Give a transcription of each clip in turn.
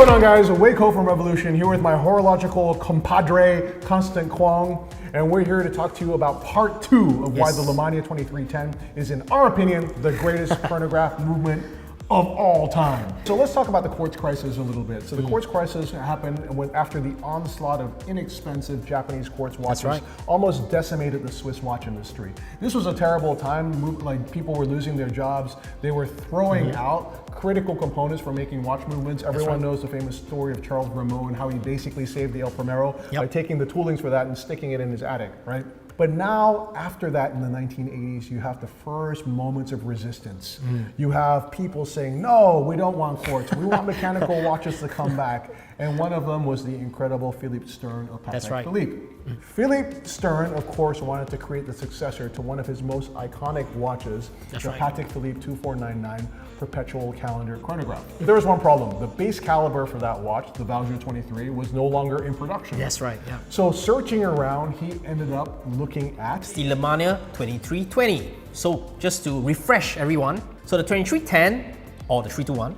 going on, guys? Waco from Revolution here with my horological compadre, Constant Kwong, and we're here to talk to you about part 2 of why the Lemania 2310 is, in our opinion, the greatest chronograph movement of all time. So let's talk about the quartz crisis a little bit. So the quartz crisis happened after the onslaught of inexpensive Japanese quartz watches almost decimated the Swiss watch industry. This was a terrible time. Like, people were losing their jobs. They were throwing out critical components for making watch movements. Everyone knows the famous story of Charles Rameau and how he basically saved the El Primero by taking the toolings for that and sticking it in his attic, right? But now, after that, in the 1980s, you have the first moments of resistance. You have people saying, no, we don't want quartz. We want mechanical watches to come back. And one of them was the incredible Philippe Stern of Patek Philippe. Philippe Stern, of course, wanted to create the successor to one of his most iconic watches, the Patek Philippe 2499 perpetual calendar chronograph. There was one problem. The base caliber for that watch, the Valjoux 23, was no longer in production. That's right, yeah. So searching around, he ended up looking at the Lemania 2320. So just to refresh everyone, so the 2310 or the 321,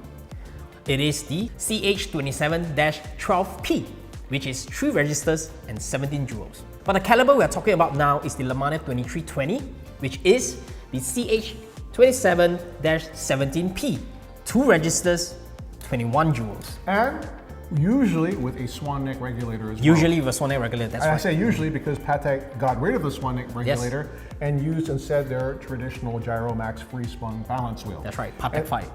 it is the CH27-12P, which is 3 registers and 17 jewels. But the caliber we are talking about now is the Lemania 2320, which is the CH27-17P, 2 registers, 21 jewels. And usually with a swan neck regulator as well. Usually with a swan neck regulator, that's right. I say usually because Patek got rid of the swan neck regulator and used instead their traditional Gyromax free-spun balance wheel. That's right, Patek 5.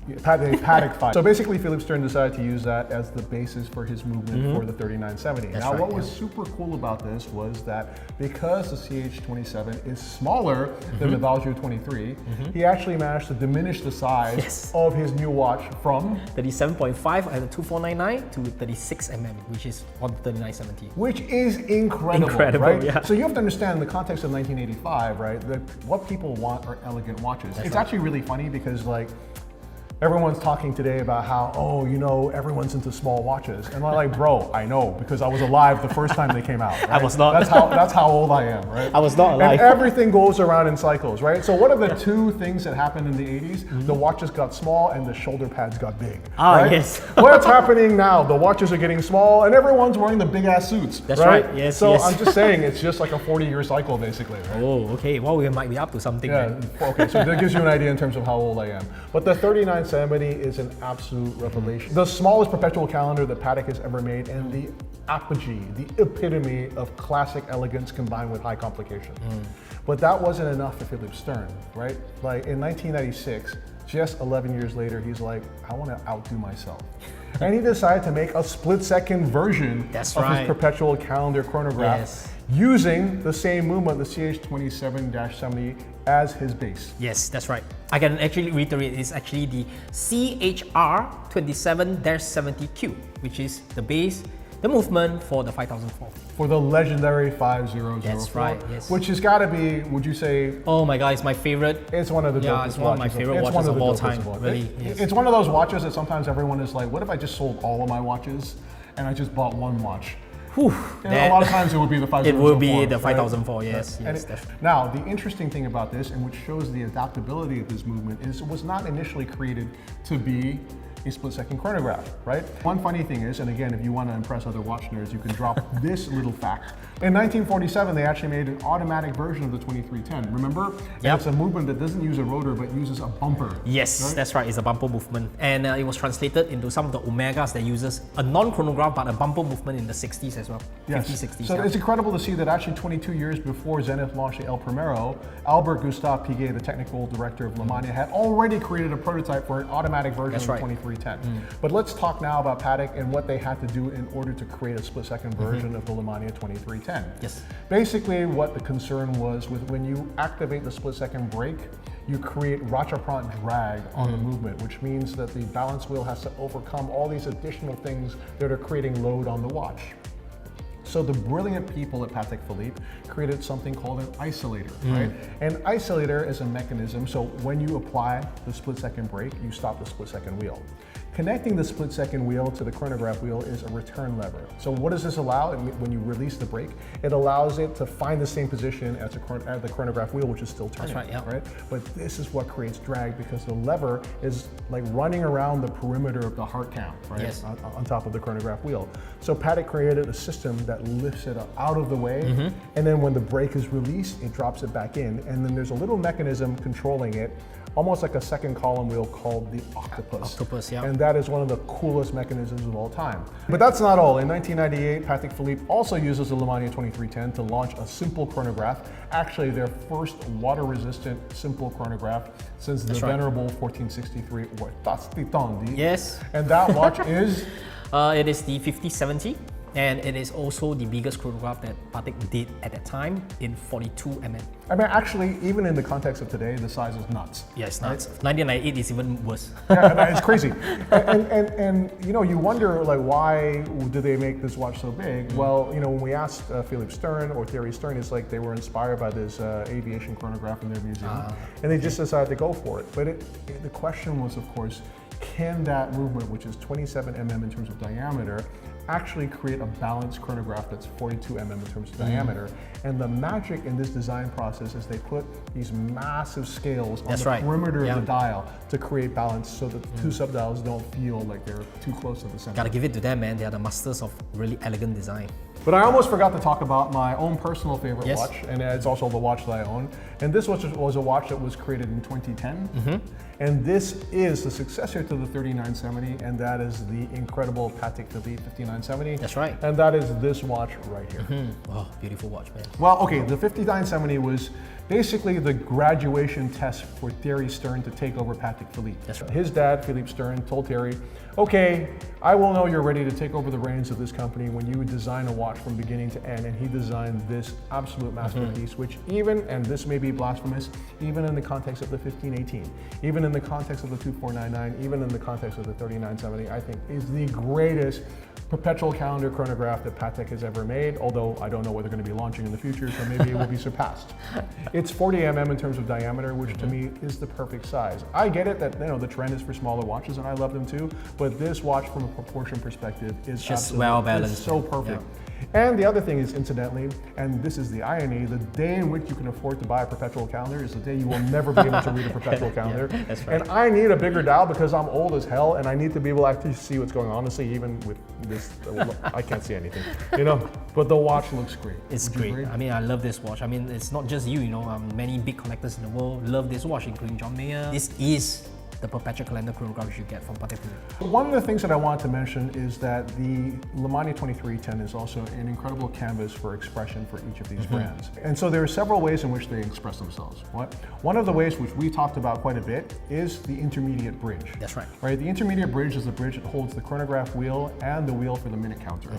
Patek 5. So basically, Philippe Stern decided to use that as the basis for his movement for the 3970. Now, what was super cool about this was that because the CH27 is smaller than the Valjoux 23, he actually managed to diminish the size of his new watch from 37.5 at the 2499 to 36 mm, which is on the 3970. Which is incredible, right? Yeah. So you have to understand in the context of 1985, right? What people want are elegant watches. It's actually really funny because, like, everyone's talking today about how, oh, you know, everyone's into small watches. And I'm like, bro, I know, because I was alive the first time they came out. Right? I was not. That's how old I am, right? I was not alive. And everything goes around in cycles, right? So what are the two things that happened in the 80s? The watches got small and the shoulder pads got big. Ah, yes. What's happening now? The watches are getting small and everyone's wearing the big ass suits. That's right, yes. So I'm just saying, it's just like a 40-year cycle, basically, right? Oh, okay. Well, we might be up to something. Yeah, okay, so that gives you an idea in terms of how old I am. But the 3970 is an absolute revelation. The smallest perpetual calendar that Patek has ever made, and the apogee, the epitome of classic elegance combined with high complication. But that wasn't enough for Philippe Stern, right? Like in 1996, just 11 years later, he's like, I want to outdo myself. And he decided to make a split-second version of his perpetual calendar chronograph using the same movement, the CH27-70, as his base. Yes, that's right. I can actually reiterate, it's actually the CHR27-70Q, which is the base, the movement for the 5004. For the legendary 5004. That's right, yes. Which has got to be, would you say? Oh my God, it's my favorite. It's one of the dopest watches. It's one of my favorite watches of all time, really. It's one of those watches that sometimes everyone is like, what if I just sold all of my watches and I just bought one watch? A lot of times it would be the 5004. It will be the 5004, yes. Now, the interesting thing about this, and which shows the adaptability of this movement, is it was not initially created to be a split-second chronograph, right? One funny thing is, and again, if you want to impress other watch nerds, you can drop this little fact. In 1947, they actually made an automatic version of the 2310. Remember? And it's a movement that doesn't use a rotor, but uses a bumper. Yes, that's right. It's a bumper movement. And it was translated into some of the Omegas that uses a non-chronograph, but a bumper movement in the 60s as well. 50s, 60s. So it's incredible to see that actually 22 years before Zenith launched the El Primero, Albert Gustave Piguet, the technical director of Lemania, had already created a prototype for an automatic version of the 2310. But let's talk now about Patek and what they had to do in order to create a split-second version of the Lemania 2310. Yes. Basically, what the concern was with when you activate the split-second brake, you create rattrapant drag on the movement, which means that the balance wheel has to overcome all these additional things that are creating load on the watch. So the brilliant people at Patek Philippe created something called an isolator, right? An isolator is a mechanism, so when you apply the split-second brake, you stop the split-second wheel. Connecting the split-second wheel to the chronograph wheel is a return lever. So what does this allow? When you release the brake, it allows it to find the same position as the chronograph wheel, which is still turning. That's right, yeah. Right? But this is what creates drag because the lever is like running around the perimeter of the heart cam, right? Yes. On top of the chronograph wheel. So Patek created a system that lifts it out of the way, and then when the brake is released, it drops it back in, and then there's a little mechanism controlling it, almost like a second column wheel called the octopus. Octopus, yeah. And that is one of the coolest mechanisms of all time. But that's not all. In 1998, Patek Philippe also uses the Lemania 2310 to launch a simple chronograph, actually their first water-resistant simple chronograph since the venerable 1463 or Tas Titan. Yes. And that watch is? It is the 5070. And it is also the biggest chronograph that Patek did at that time in 42 mm. I mean, actually, even in the context of today, the size is nuts. Yeah, it's nuts. 1998 is even worse. Yeah, it's crazy. And you know, you wonder like why do they make this watch so big? Well, you know, when we asked Philip Stern or Thierry Stern, it's like they were inspired by this aviation chronograph in their museum, and they just decided to go for it. But the question was, of course, can that movement, which is 27 mm in terms of diameter, actually create a balanced chronograph that's 42 mm in terms of diameter? And the magic in this design process is they put these massive scales on the perimeter of the dial to create balance so that the two subdials don't feel like they're too close to the center. Gotta give it to them, man. They are the masters of really elegant design. But I almost forgot to talk about my own personal favorite watch, and it's also the watch that I own. And this was a watch that was created in 2010. And this is the successor to the 3970, and that is the incredible Patek Philippe 5970. That's right. And that is this watch right here. Oh, beautiful watch, man. Well, okay, the 5970 was basically the graduation test for Thierry Stern to take over Patek Philippe. That's right. His dad, Philippe Stern, told Thierry, okay, I will know you're ready to take over the reins of this company when you design a watch from beginning to end. And he designed this absolute masterpiece, which even, and this may be blasphemous, even in the context of the 1518, even in the context of the 2499, even in the context of the 3970, I think is the greatest perpetual calendar chronograph that Patek has ever made, although I don't know what they're going to be launching in the future, so maybe it will be surpassed. It's 40 mm in terms of diameter, which to me is the perfect size. I get it that, you know, the trend is for smaller watches, and I love them too, but this watch from a proportion perspective is just well balanced. It's so perfect. And the other thing is, incidentally, and this is the irony, the day in which you can afford to buy a perpetual calendar is the day you will never be able to read a perpetual calendar. That's right. And I need a bigger dial because I'm old as hell, and I need to be able to actually see what's going on. Honestly, even with this, I can't see anything, you know. But the watch looks great. It's great. I mean, I love this watch. I mean, it's not just you, you know. Many big collectors in the world love this watch, including John Mayer. This is the perpetual calendar chronograph you get from Patek Philippe. One of the things that I wanted to mention is that the Lemania 2310 is also an incredible canvas for expression for each of these brands. And so there are several ways in which they express themselves. One of the ways which we talked about quite a bit is the intermediate bridge. That's right. Right. The intermediate bridge is the bridge that holds the chronograph wheel and the wheel for the minute counter.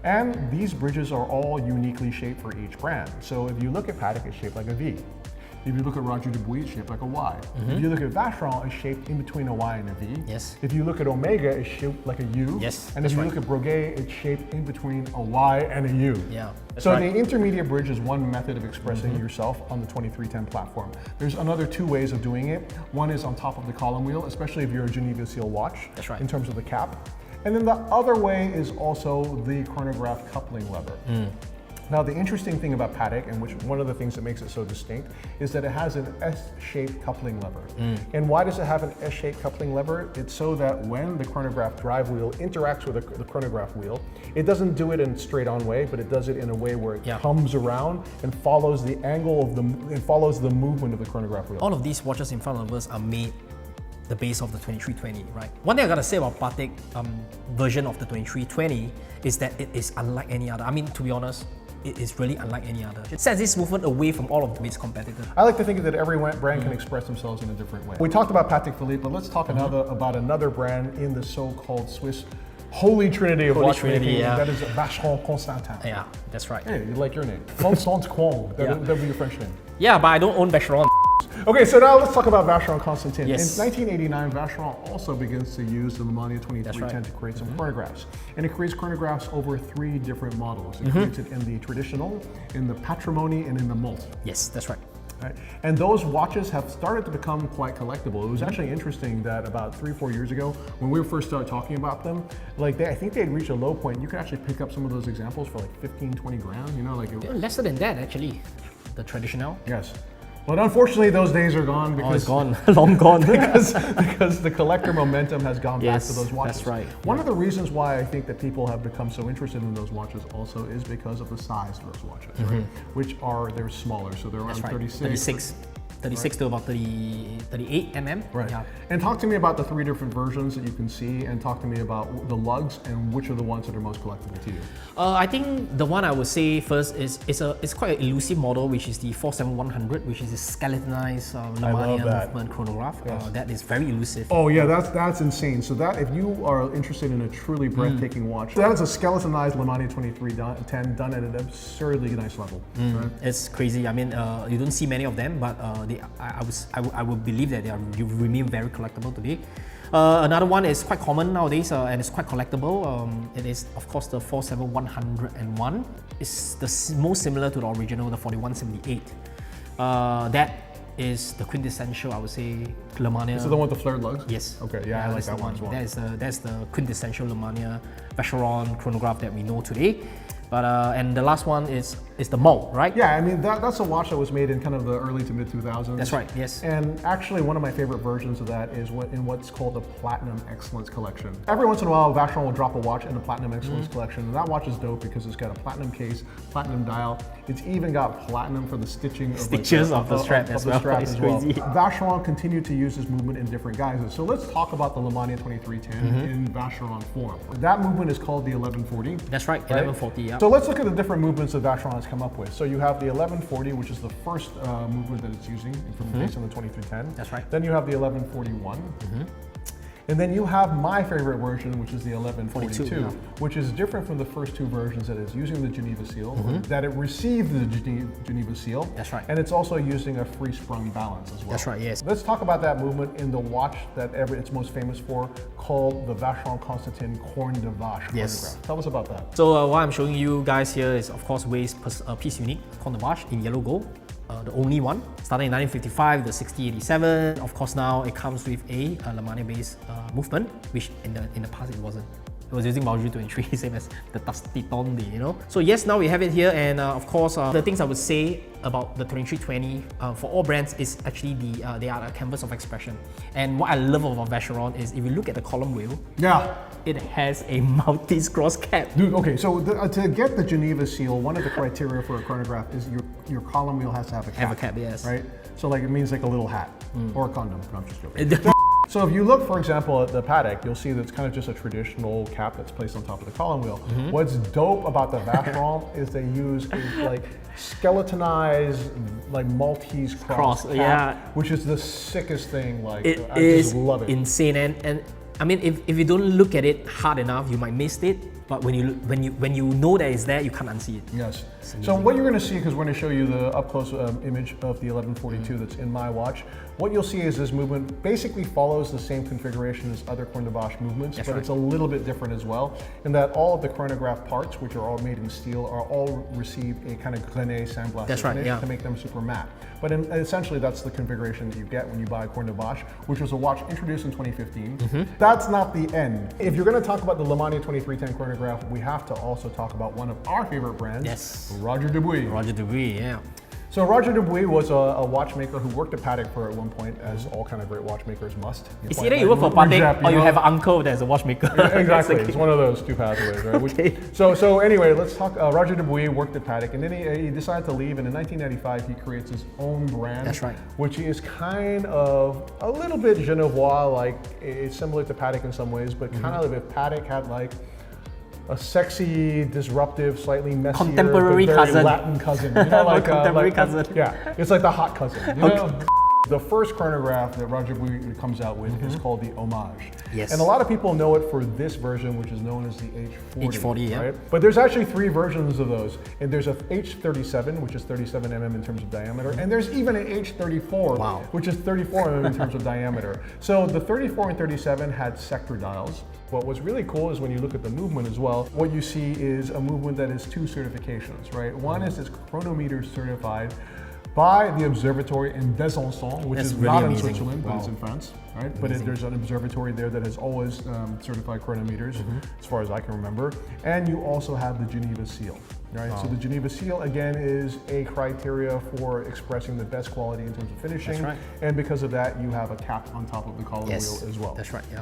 And these bridges are all uniquely shaped for each brand. So if you look at Patek, it's shaped like a V. If you look at Roger Dubuis, it's shaped like a Y. If you look at Vacheron, it's shaped in between a Y and a V. Yes. If you look at Omega, it's shaped like a U. Yes. And if you look at Breguet, it's shaped in between a Y and a U. Yeah. So the intermediate bridge is one method of expressing yourself on the 2310 platform. There's another two ways of doing it. One is on top of the column wheel, especially if you're a Geneva Seal watch. That's right. In terms of the cap. And then the other way is also the chronograph coupling lever. Now, the interesting thing about Patek, and which one of the things that makes it so distinct, is that it has an S-shaped coupling lever. And why does it have an S-shaped coupling lever? It's so that when the chronograph drive wheel interacts with the chronograph wheel, it doesn't do it in a straight-on way, but it does it in a way where it comes around and follows the angle of the movement of the chronograph wheel. All of these watches in front of us are made the base of the 2320, right? One thing I gotta say about Patek version of the 2320 is that it is unlike any other. I mean, to be honest, it is really unlike any other. It sets this movement away from all of its competitors. I like to think that every brand can express themselves in a different way. We talked about Patek Philippe, but let's talk about another brand in the so-called Swiss holy trinity of watchmaking. That is Vacheron Constantin. Yeah, that's right. Hey, you like your name. Constant Kwong, that would be your French name. Yeah, but I don't own Vacheron. Okay, so now let's talk about Vacheron Constantin. Yes. In 1989, Vacheron also begins to use the Lemania 2310 to create some chronographs. And it creates chronographs over 3 different models. It creates it in the traditional, in the patrimony, and in the mult. Yes, that's right. Right? And those watches have started to become quite collectible. It was actually interesting that about 3-4 years ago, when we first started talking about them, like I think they'd reached a low point. You could actually pick up some of those examples for like 15, 20 grand, you know, like Lesser than that, actually. The traditional. yes. But unfortunately, those days are gone because it's gone, long gone. because the collector momentum has gone back Yes, to those watches. that's right. One of the reasons why I think that people have become so interested in those watches also is because of the size of those watches, right? Which they're smaller, so they're around That's right. 36. 36 to about 38 mm. Right. Yeah. And talk to me about the 3 different versions that you can see, and talk to me about the lugs and which are the ones that are most collectible to you. I think the one I would say first is it's quite an elusive model, which is the 47100, which is a skeletonized Lemania movement chronograph. Yes. That is very elusive. Oh yeah, that's insane. So that if you are interested in a truly breathtaking watch, that is a skeletonized Lemania 2310 done at an absurdly nice level. Right? It's crazy. I mean, you don't see many of them, but I would believe that they remain very collectible today. Another one is quite common nowadays and it's quite collectible. It is, of course, the 47101. It's the most similar to the original, the 4178. That is the quintessential, I would say, Lemania. Is it the one with the flared lugs? Yes. Okay, yeah, I like that one as well. That's the quintessential Lemania Vacheron chronograph that we know today. But and the last one is the mold, right? Yeah, I mean that's a watch that was made in kind of the early to mid 2000s. That's right. Yes. And actually, one of my favorite versions of that is in what's called the Platinum Excellence Collection. Every once in a while, Vacheron will drop a watch in the Platinum Excellence Collection, and that watch is dope because it's got a platinum case, platinum dial. It's even got platinum for the stitching of the strap as well. It's crazy. Vacheron continued to use this movement in different guises. So let's talk about the Lemania 2310 in Vacheron form. That movement is called the 1140. That's right, 1140. Yeah. So let's look at the different movements that Vacheron has come up with. So you have the 1140, which is the first movement that it's using based on the 2310. That's right. Then you have the 1141. And then you have my favorite version, which is the 1142, yeah. which is different from the first two versions, that is using the Geneva seal, that it received the Geneva seal. That's right. And it's also using a free sprung balance as well. That's right, yes. Let's talk about that movement in the watch that it's most famous for, called the Vacheron Constantin Corne de Vache Yes. chronograph. Tell us about that. So what I'm showing you guys here is, of course, Wei's piece unique Corne de Vache in yellow gold. The only one, starting in 1955, the 6087. Of course, now it comes with a Lemania-based movement, which in the past it wasn't. It was using Malju 23, same as the Titon, you know. So yes, now we have it here, and of course, the things I would say about the 2320 for all brands is actually they are a canvas of expression. And what I love about Vacheron is, if you look at the column wheel, Yeah. it has a multi-cross cap. Dude, okay, so to get the Geneva seal, one of the criteria for a chronograph is your column wheel has to have a cap. Have a cap, yes. Right? So like it means like a little hat or a condom. No, I'm just joking. So if you look, for example, at the Patek, you'll see that it's kind of just a traditional cap that's placed on top of the column wheel. What's dope about the Vacheron is they use a like skeletonized like Maltese cross cap, yeah. which is the sickest thing. Like It I is just love it. insane, and I mean, if you don't look at it hard enough, you might miss it. But when you know that it's there, you can't unsee it. Yes. So what you're going to see, because we're going to show you the up-close image of the 1142 that's in my watch, what you'll see is this movement basically follows the same configuration as other Corne de Vache movements, but it's a little bit different as well, in that all of the chronograph parts, which are all made in steel, are all receive a kind of grené sandblasted finish to make them super matte. But essentially, that's the configuration that you get when you buy a Corne de Vache, which was a watch introduced in 2015. That's not the end. If you're going to talk about the Lemania 2310 chronograph, we have to also talk about one of our favorite brands, Roger Dubuis. Roger Dubuis, yeah. So Roger Dubuis was a watchmaker who worked at Patek for at one point, as all kind of great watchmakers must. It's either you work for Patek or you have an uncle that's a watchmaker. Yeah, exactly, it's one of those two pathways, right? Okay. So anyway, let's talk. Roger Dubuis worked at Patek, and then he decided to leave, and in 1995 he creates his own brand. That's right. Which is kind of a little bit Genevois, like it's similar to Patek in some ways, but kind of if Patek had like a sexy, disruptive, slightly messier, contemporary but very cousin. Latin cousin. You know, like contemporary cousin. Yeah, it's like the hot cousin. You know? The first chronograph that Roger Dubuis comes out with is called the Homage. Yes. And a lot of people know it for this version, which is known as the H40. H40, yeah. Right? But there's actually three versions of those. And there's a H37, which is 37 mm in terms of diameter. And there's even an H34, which is 34 mm in terms of diameter. So the 34 and 37 had sector dials. But what's really cool is when you look at the movement as well, what you see is a movement that is two certifications, right? One is it's chronometer certified by the observatory in Besançon, which That's is really not amazing. in Switzerland, but it's Wow. in France, right? But there's an observatory there that has always certified chronometers, as far as I can remember. And you also have the Geneva seal, right? So the Geneva seal, again, is a criteria for expressing the best quality in terms of finishing. That's right. And because of that, you have a cap on top of the collar Yes, wheel as well. that's right. Yeah.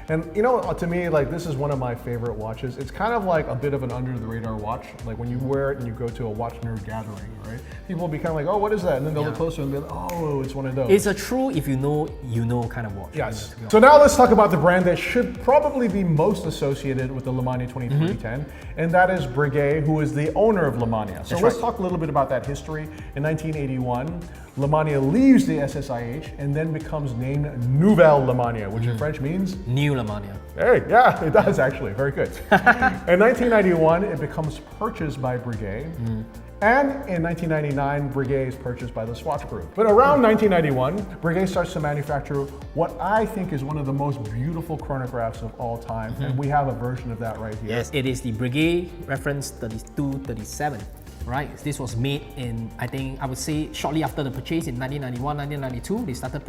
And you know, to me, like this is one of my favorite watches. It's kind of like a bit of an under the radar watch. Like when you wear it and you go to a watch nerd gathering, right? People will be kind of like, oh, what is that? And then they'll look closer and be like, oh, it's one of those. It's a true if you know kind of watch. Yes. To be honest. So now let's talk about the brand that should probably be most associated with the Lemania 2310, and that is Breguet, who is the owner of Lemania. So That's let's right. talk a little bit about that history. In 1981, Lemania leaves the SSIH and then becomes named Nouvelle Lemania, which in French means New Lemania. hey, yeah, it does actually. Very good. In 1991, it becomes purchased by Breguet. And in 1999, Breguet is purchased by the Swatch Group. But around 1991, Breguet starts to manufacture what I think is one of the most beautiful chronographs of all time. And we have a version of that right here. Yes, it is the Breguet reference 3237. Right, this was made in, I think, I would say shortly after the purchase in 1991, 1992, they started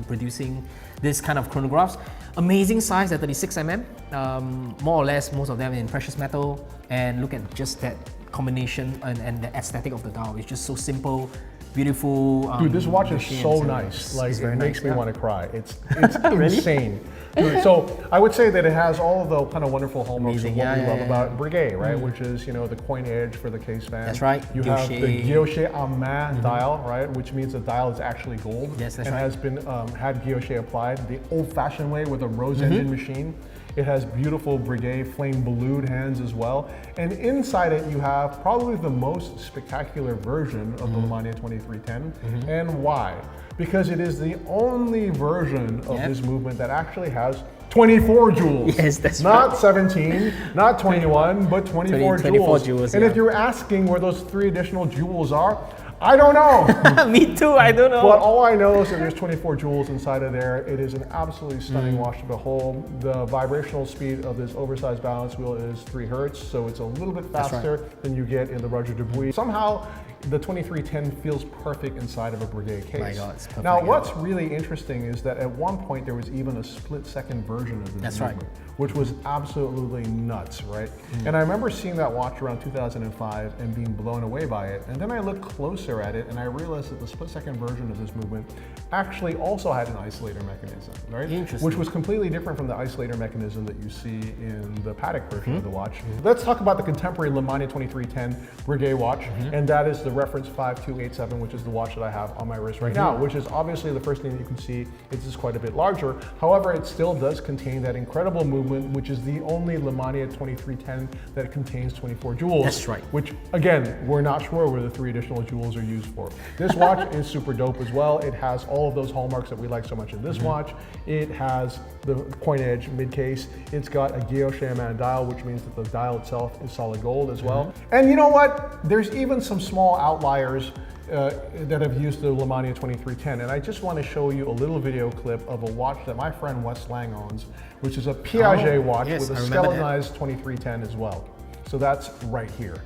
producing this kind of chronographs. Amazing size at 36 mm, more or less most of them in precious metal. And look at just that combination and the aesthetic of the dial. It's just so simple, beautiful. Dude, this watch is machine. so nice. Like, It's it very makes nice, me yeah. want to cry. It's insane. Dude, so I would say that it has all of the kind of wonderful hallmarks of Amazing, what yeah, we yeah, love yeah. about Breguet, right? Which is, you know, the coin edge for the case band. That's right, You have the guilloche. guilloche à main dial, right? Which means the dial is actually gold. Yes, that's and right. has been had guilloche applied the old-fashioned way with a rose engine machine. It has beautiful Breguet flame blued hands as well. And inside it, you have probably the most spectacular version of the Lemania 2310. And why? Because it is the only version of Yep. this movement that actually has 24 jewels. Yes, that's not right. 17, not 21, but 24 24 jewels. jewels, And yeah. if you're asking where those 3 additional jewels are, I don't know. Me too, I don't know. But all I know is that there's 24 jewels inside of there. It is an absolutely stunning watch to behold. The vibrational speed of this oversized balance wheel is 3 hertz, so it's a little bit That's right. faster than you get in the Roger Dubuis. Somehow, the 2310 feels perfect inside of a Breguet case. My God, it's perfect, now, yeah. what's really interesting is that at one point there was even a split-second version of this That's right. movement, which was absolutely nuts, right? And I remember seeing that watch around 2005 and being blown away by it. And then I looked closer at it and I realized that the split-second version of this movement actually also had an isolator mechanism, right? Interesting. Which was completely different from the isolator mechanism that you see in the Patek version of the watch. Let's talk about the contemporary Lemania 2310 Breguet watch, and that is the reference 5287, which is the watch that I have on my wrist right now, which is obviously the first thing that you can see. It's just quite a bit larger. However, it still does contain that incredible movement, which is the only Lemania 2310 that contains 24 jewels. That's right. Which, again, we're not sure where the 3 additional jewels are used for. This watch is super dope as well. It has all of those hallmarks that we like so much in this watch. It has the coin edge mid case. It's got a guilloche à main dial, which means that the dial itself is solid gold as well. And you know what? There's even some small outliers that have used the Lemania 2310. And I just want to show you a little video clip of a watch that my friend Wes Lang owns, which is a Piaget watch yes, with a I remember that. skeletonized 2310 as well. So that's right here.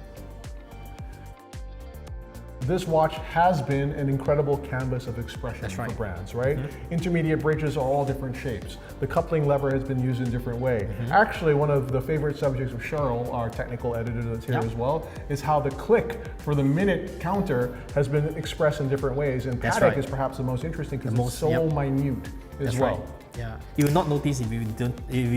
This watch has been an incredible canvas of expression That's for right. brands, right? Intermediate bridges are all different shapes. The coupling lever has been used in a different way. Actually, one of the favorite subjects of Cheryl, our technical editor that's here Yeah. as well, is how the click for the minute counter has been expressed in different ways. And That's Patek right. is perhaps the most interesting because The it's most- so yep. minute as That's well. right. Yeah. You will not notice if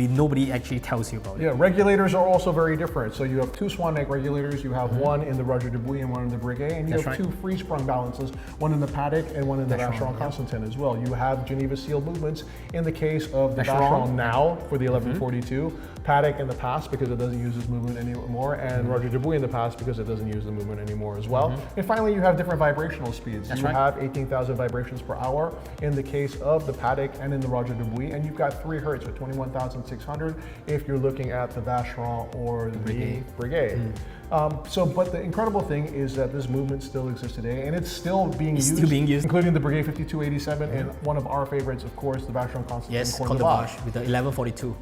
nobody actually tells you about it. Yeah, regulators are also very different. So you have 2 swan neck regulators. You have one in the Roger Dubuis and one in the Breguet, and you That's have right. 2 free sprung balances, one in the Patek and one in the Vacheron, Vacheron yeah. Constantin as well. You have Geneva seal movements in the case of the Vacheron. Vacheron now for the 1142, Patek in the past because it doesn't use this movement anymore, and Roger Dubuis in the past because it doesn't use the movement anymore as well. And finally, you have different vibrational speeds. That's you right. have 18,000 vibrations per hour in the case of the Patek and in the Roger Dubuis, and you've got 3 hertz at 21,600 if you're looking at the Vacheron or the Breguet. But the incredible thing is that this movement still exists today, and it's still being It's used, still being used. including the Breguet 5287 and one of our favorites, of course, the Vacheron Constantin Yes, Chronograph. Chronograph with the 1142.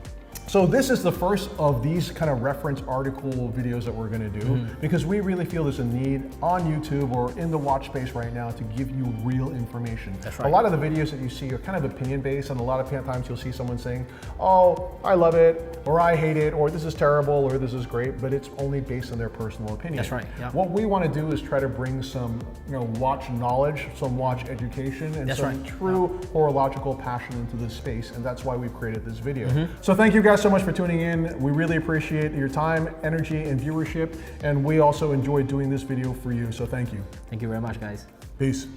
So this is the first of these kind of reference article videos that we're going to do because we really feel there's a need on YouTube or in the watch space right now to give you real information. That's right. A lot of the videos that you see are kind of opinion based, and a lot of times you'll see someone saying, "Oh, I love it," or "I hate it," or "This is terrible," or "This is great," but it's only based on their personal opinion. That's right. Yeah. What we want to do is try to bring some, watch knowledge, some watch education, and That's some right. true horological passion into this space, and that's why we've created this video. So thank you guys so much for tuning in. We really appreciate your time, energy, and viewership, and we also enjoyed doing this video for you, so thank you. Thank you very much, guys. Peace.